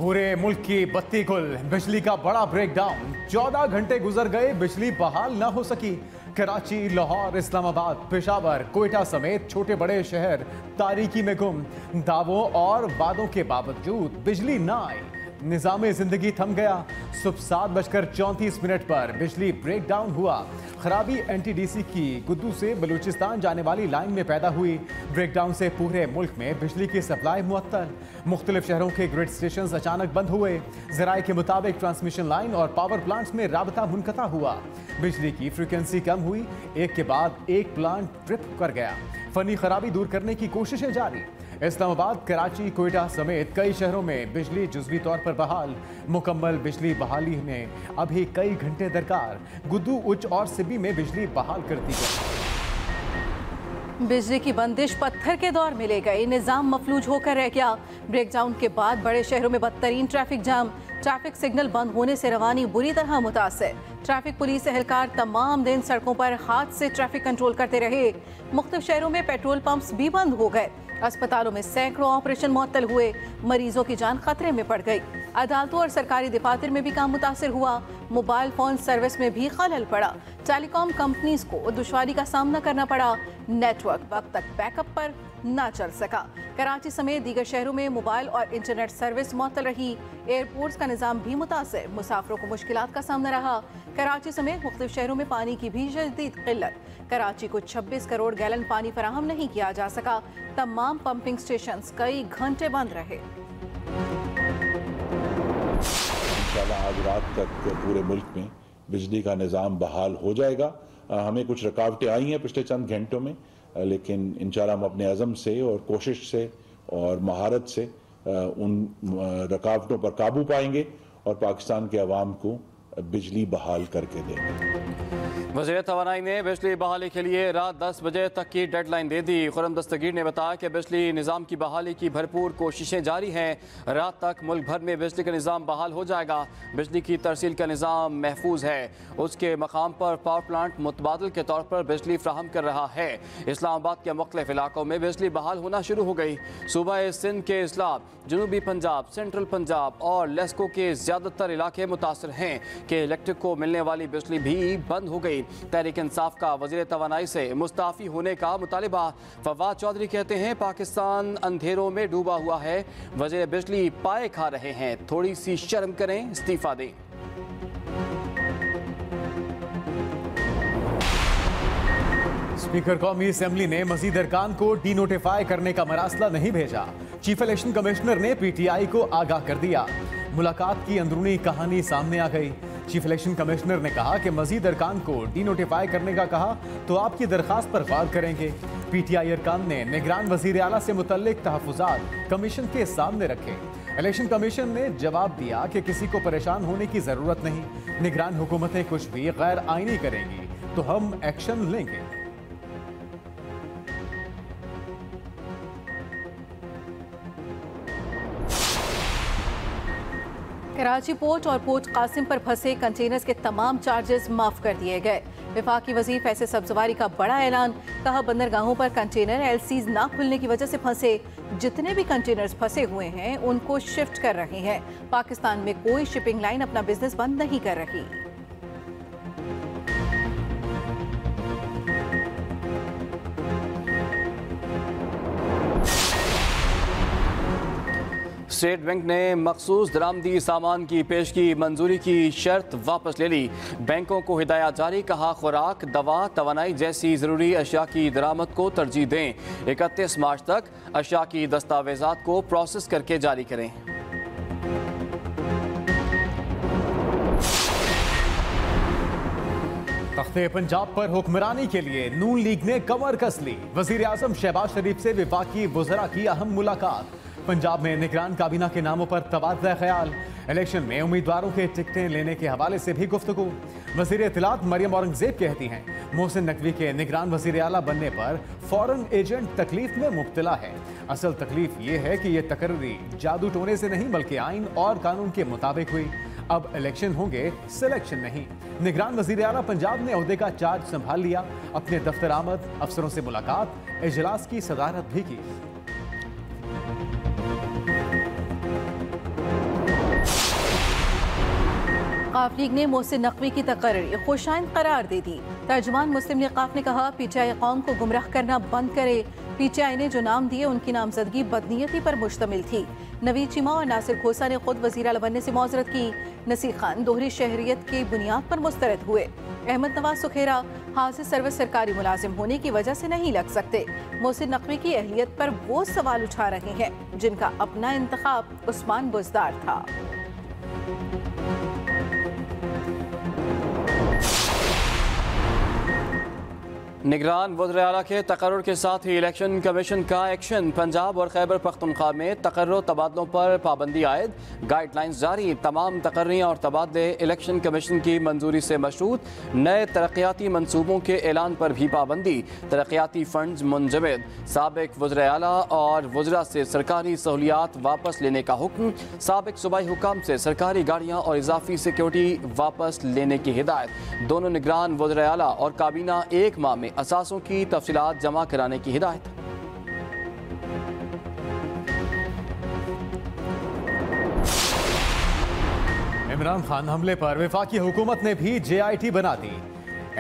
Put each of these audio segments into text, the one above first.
पूरे मुल्क की बत्ती गुल, बिजली का बड़ा ब्रेकडाउन। 14 घंटे गुजर गए, बिजली बहाल न हो सकी। कराची, लाहौर, इस्लामाबाद, पेशावर, कोयटा समेत छोटे बड़े शहर तारीकी में गुम। दावों और वादों के बावजूद बिजली न आई, निज़ाम जिंदगी थम गया। सुबह 7:34 पर बिजली ब्रेकडाउन हुआ। खराबी NTDC की गुद्दू से बलूचिस्तान जाने वाली लाइन में पैदा हुई। ब्रेकडाउन से पूरे मुल्क में बिजली की सप्लाई मुअत्तल। मुख्तलिफ शहरों के ग्रिड स्टेशन अचानक बंद हुए। ज़राए के मुताबिक ट्रांसमिशन लाइन और पावर प्लांट्स में राबता मुनक़ता हुआ। बिजली की फ्रीक्वेंसी कम हुई, एक के बाद एक प्लांट ट्रिप कर गया। फनी खराबी दूर करने की कोशिशें जारी। इस्लामाबाद, कराची, कोयटा समेत कई शहरों में बिजली जुज़वी तौर पर बहाल। मुकम्मल बिजली बहाली में अभी कई घंटे दरकार। गुद्दू, उच्च और सिब्बी में बिजली बहाल कर दी गई। बिजली की बंदिश पत्थर के दौर में ले गई, निजाम मफलूज होकर रह गया। ब्रेकडाउन के बाद बड़े शहरों में बदतरीन ट्रैफिक जाम। ट्रैफिक सिग्नल बंद होने से रवानी बुरी तरह मुतासर। ट्रैफिक पुलिस एहलकार तमाम दिन सड़कों पर हाथ से ट्रैफिक कंट्रोल करते रहे। मुख्तलिफ शहरों में पेट्रोल पंप्स भी बंद हो गए। अस्पतालों में सैकड़ों ऑपरेशन मुअत्तल हुए। मरीजों की जान खतरे में पड़ गई। अदालतों और सरकारी दफातर में भी काम मुतासर हुआ। मोबाइल फोन सर्विस में भी खलल पड़ा। टेलीकॉम कंपनीज को दुश्वारी का सामना करना पड़ा। नेटवर्क वक्त तक बैकअप पर ना चल सका। कराची समेत दीगर शहरों में मोबाइल और इंटरनेट सर्विस मुअत्तल रही। एयरपोर्ट्स का निज़ाम भी मुतासर, मुसाफिरों को मुश्किलात का सामना रहा। कराची समेत मुख्तलिफ शहरों में पानी की भी शदीद किल्लत। कराची को 26 करोड़ गैलन पानी फराहम नहीं किया जा सका। तमाम पंपिंग स्टेशन कई घंटे बंद रहे। इंशाल्लाह आज रात तक पूरे मुल्क में बिजली का निज़ाम बहाल हो जाएगा। हमें कुछ रुकावटें आई हैं पिछले चंद घंटों में, लेकिन इंशाल्लाह हम अपने अज़म से और कोशिश से और महारत से उन रुकावटों पर काबू पाएंगे और पाकिस्तान के अवाम को बिजली बहाल करके देंगे। वज़ीर तवानाई ने बिजली बहाली के लिए रात 10 बजे तक की डेडलाइन दे दी। खुर्रम दस्तगीर ने बताया कि बिजली निज़ाम की बहाली की भरपूर कोशिशें जारी हैं। रात तक मुल्क भर में बिजली का निज़ाम बहाल हो जाएगा। बिजली की तरसील का निज़ाम महफूज है। उसके मकाम पर पावर प्लांट मुतबादल के तौर पर बिजली फ्राहम कर रहा है। इस्लामाबाद के मुख्तलिफ इलाकों में बिजली बहाल होना शुरू हो गई। सूबा सिंध के इस्लाम, जनूबी पंजाब, सेंट्रल पंजाब और लेस्को के ज़्यादातर इलाके मुतासर हैं कि इलेक्ट्रिक को मिलने वाली बिजली भी बंद हो गई। तहरीक इंसाफ का वज़ीर तवानाई से मुस्ताफ़ी होने का मुतालिबा। फवाद चौधरी कहते हैं पाकिस्तान अंधेरों में डूबा हुआ है। वज़ीर बिजली पाए खा रहे हैं, थोड़ी सी शर्म करें, इस्तीफा दें। स्पीकर कौमी असेंबली ने मजीद अरकान को डीनोटिफाई करने का मरासला नहीं भेजा। चीफ इलेक्शन कमिश्नर ने PTI को आगाह कर दिया। मुलाकात की अंदरूनी कहानी सामने आ गई। चीफ इलेक्शन कमिश्नर ने कहा कि मजीद अरकान को डीनोटिफाई करने का कहा तो आपकी दरखास्त पर गौर करेंगे। PTI अरकान ने निगरान वज़ीर आला से मुतल्लिक तहफ़्फ़ुज़ात कमीशन के सामने रखे। इलेक्शन कमीशन ने जवाब दिया कि किसी को परेशान होने की ज़रूरत नहीं। निगरान हुकूमतें कुछ भी गैर आईनी करेंगी तो हम एक्शन लेंगे। कराची पोर्ट और पोर्ट कासिम पर फंसे कंटेनर्स के तमाम चार्जेस माफ कर दिए गए। वफाकी वजीर फैसल सब्जवारी का बड़ा ऐलान। कहा बंदरगाहों पर कंटेनर LCs ना खुलने की वजह से फंसे। जितने भी कंटेनर्स फंसे हुए हैं उनको शिफ्ट कर रहे हैं। पाकिस्तान में कोई शिपिंग लाइन अपना बिजनेस बंद नहीं कर रही। स्टेट बैंक ने मखसूस दरामदी सामान की पेशगी मंजूरी की शर्त वापस ले ली। बैंकों को हिदायत जारी। कहा खुराक, दवा, तवानाई जैसी ज़रूरी अशिया की दरामद को तरजीह दें। 31 मार्च तक अशिया की दस्तावेज़ात को प्रोसेस करके जारी करें। तख्ते पंजाब पर हुक्मरानी के लिए नून लीग ने कमर कस ली। वज़ीर आज़म शहबाज शरीफ से वफाकी वज़रा की अहम मुलाकात। पंजाब में निगरान काबीना के नामों पर तबादला ख्याल। इलेक्शन में उम्मीदवारों के टिकटें लेने के हवाले से भी गुफ्तगू। वज़ीर इत्तलात मरियम औरंगज़ेब कहती हैं मोहसिन नकवी के निगरान वज़ीर आला बनने पर फॉरेन एजेंट तकलीफ में मुब्तला है। असल तकलीफ ये है कि यह तकर्री जादू टोने से नहीं बल्कि आइन और कानून के मुताबिक हुई। अब इलेक्शन होंगे, सिलेक्शन नहीं। निगरान वज़ीर आला पंजाब ने ओहदे का चार्ज संभाल लिया। अपने दफ्तर आमद, अफसरों से मुलाकात, इजलास की सदारत भी की। आवाम लीग ने मोहसिन नकवी की तकर्री खुशाइंद करार दे दी। तर्जुमान मुस्लिम लीग काफ ने कहा, पीटीआई कौम को गुमराह करना बंद करे। पीटीआई ने जो नाम दिए उनकी नामजदगी बदनीयती पर मुश्तमिल थी। नवीद चीमा और नासिर खोसा ने खुद वजीर आला बनने से मौजरत की। नसीर खान दोहरी शहरियत की बुनियाद पर मुस्तरद हुए। अहमद नवाज सुखेरा हाजिर सर्विस सरकारी मुलाजिम होने की वजह से नहीं लग सकते। मोहसिन नकवी की अहलियत पर वो सवाल उठा रहे हैं जिनका अपना इंतखाब उस्मान बुज़दार था। निगरान वज़ीर-ए-आला के तकर्रुर के साथ ही इलेक्शन कमीशन का एक्शन। पंजाब और खैबर पख्तूनख्वा में तकर्रुर तबादलों पर पाबंदी आयद, गाइडलाइंस जारी। तमाम तकर्रियाँ और तबादले इलेक्शन कमीशन की मंजूरी से मशरूत। नए तरक्याती मनसूबों के ऐलान पर भी पाबंदी। तरक्याती फंड्स मुंजमद। साबिक वज़ीर-ए-आला और वज़रा से सरकारी सहूलियात वापस लेने का हुक्म। साबिक सूबाई हुकाम से सरकारी गाड़ियाँ और इजाफी सिक्योरिटी वापस लेने की हिदायत। दोनों निगरान वज़ीर-ए-आला और काबीना एक माह में असासों की तफसीलात जमा कराने की हिदायत। इमरान खान हमले पर वफाकी हुकूमत ने भी JIT बना दी।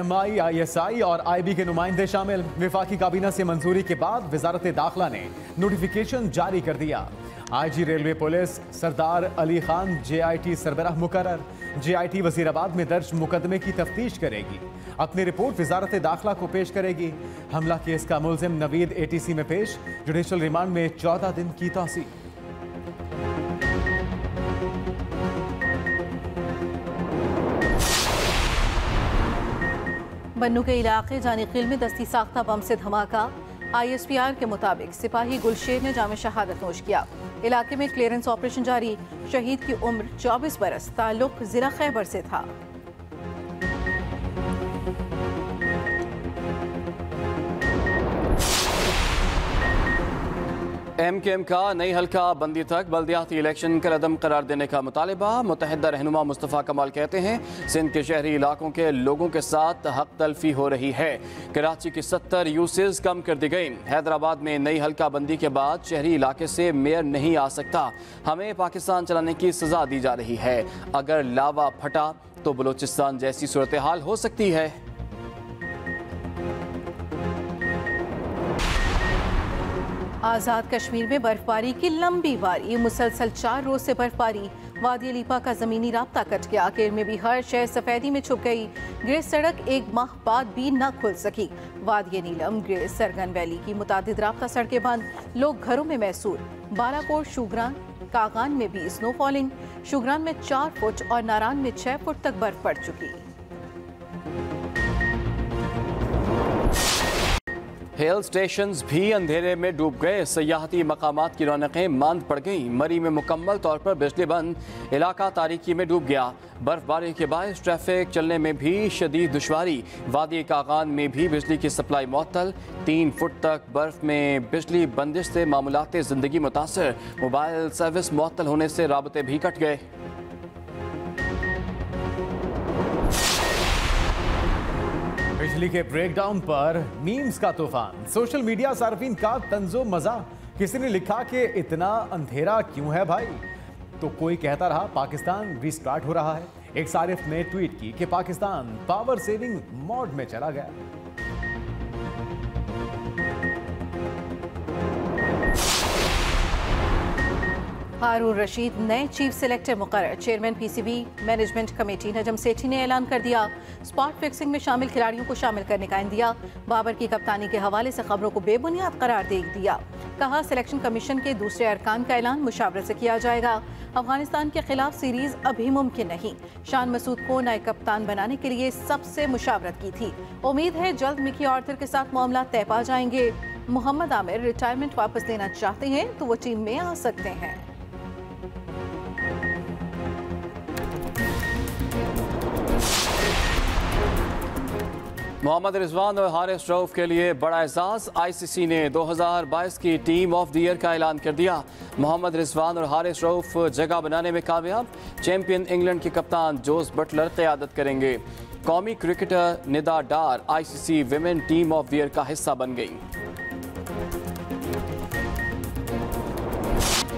MIISI और IB के नुमाइंदे शामिल। वफाकी काबीना से मंजूरी के बाद वजारत दाखिला ने नोटिफिकेशन जारी कर दिया। IG रेलवे पुलिस सरदार अली खान JIT सरबराह मुकर्रर। JIT वजीराबाद में दर्ज मुकदमे की तफ्तीश करेगी। अपनी रिपोर्ट वजारत दाखिला को पेश करेगी। हमला केस का मुलजिम नवीद ATC में पेश। जुडिशल रिमांड में 14 दिन की तौसीह। बन्नू के इलाके जानीकील में दस्ती साख्ता बम से धमाका। ISPR के मुताबिक सिपाही गुलशेर ने जाम शहादत नोश किया। इलाके में क्लियरेंस ऑपरेशन जारी। शहीद की उम्र 24 बरस, ताल्लुक जिला खैबर से था। MKM का नई हल्का बंदी तक बल्दियाती इलेक्शन का रदम करार देने का मुतालिबा। मुतहदा रहनुमा मुस्तफ़ा कमाल कहते हैं, सिंध के शहरी इलाकों के लोगों के साथ हक तलफी हो रही है। कराची की 70 यूसेज कम कर दी गई। हैदराबाद में नई हल्का बंदी के बाद शहरी इलाके से मेयर नहीं आ सकता। हमें पाकिस्तान चलाने की सजा दी जा रही है। अगर लावा फटा तो बलोचिस्तान जैसी सूरत हाल हो सकती है। आज़ाद कश्मीर में बर्फबारी की लंबी बारी। मुसलसल 4 रोज से बर्फबारी। वादी लीपा का जमीनी राब्ता कट गया। केर में भी हर शहर सफेदी में छुप गई। ग्रेस सड़क 1 माह बाद भी न खुल सकी। वादी नीलम, ग्रेस, सरगन वैली की मुतादिद राब्ता सड़कें बंद। लोग घरों में महसूर। बालाकोट, शुगरान, कागान में भी स्नो फॉलिंग। शुगरान में 4 फुट और नारान में 6 फुट तक बर्फ पड़ चुकी। हिल स्टेशंस भी अंधेरे में डूब गए। सयाहती मकामात की रौनकें मांद पड़ गईं। मरी में मुकम्मल तौर पर बिजली बंद। इलाका तारीकी में डूब गया। बर्फबारी के बायस ट्रैफिक चलने में भी शदीद दुश्वारी। वादी कागान में भी बिजली की सप्लाई मुअत्तल। 3 फुट तक बर्फ में बिजली बंदिश से मामूलात जिंदगी मुतासर। मोबाइल सर्विस मुअत्तल होने से राबते भी कट गए। बिजली के ब्रेकडाउन पर मीम्स का तूफान। सोशल मीडिया सार्फिन का तंजो मजा। किसी ने लिखा कि इतना अंधेरा क्यों है भाई, तो कोई कहता रहा पाकिस्तान रीस्टार्ट हो रहा है। एक सारिफ ने ट्वीट की कि पाकिस्तान पावर सेविंग मोड में चला गया। हारून रशीद नए चीफ सेलेक्टर मुकर्रर। Chairman PCB management committee Najam Sethi ने ऐलान कर दिया। स्पॉट फिक्सिंग में शामिल खिलाड़ियों को शामिल करने का इंदिया। बाबर की कप्तानी के हवाले से खबरों को बेबुनियाद करार दे दिया। कहा, सिलेक्शन कमीशन के दूसरे अरकान का ऐलान मुशावरत से किया जाएगा। अफगानिस्तान के खिलाफ सीरीज अभी मुमकिन नहीं। शान मसूद को नए कप्तान बनाने के लिए सबसे मुशावरत की थी। उम्मीद है जल्द मिकी आर्थर के साथ मामला तय पा जाएंगे। मोहम्मद आमिर रिटायरमेंट वापस लेना चाहते हैं तो वो टीम में आ सकते हैं। मोहम्मद रिजवान और हारिस रऊफ के लिए बड़ा एजाज। ICC ने 2022 की टीम ऑफ द ईयर का ऐलान कर दिया। मोहम्मद रिजवान और हारिस रऊफ जगह बनाने में कामयाब। चैंपियन इंग्लैंड के कप्तान जोस बटलर क़यादत करेंगे। कौमी cricketer Nida Dar ICC women team of the year का हिस्सा बन गई।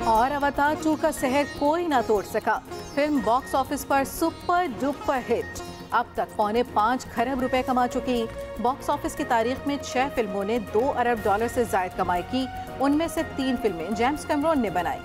और अवतार 2 का सहर कोई ना तोड़ सका। फिल्म बॉक्स ऑफिस पर सुपर डुपर हिट। अब तक $5.25 खरब कमा चुकी। बॉक्स ऑफिस की तारीख में 6 फिल्मों ने $2 अरब से ज्यादा कमाई की। उनमें से 3 फिल्में जेम्स कैमरॉन ने बनाई।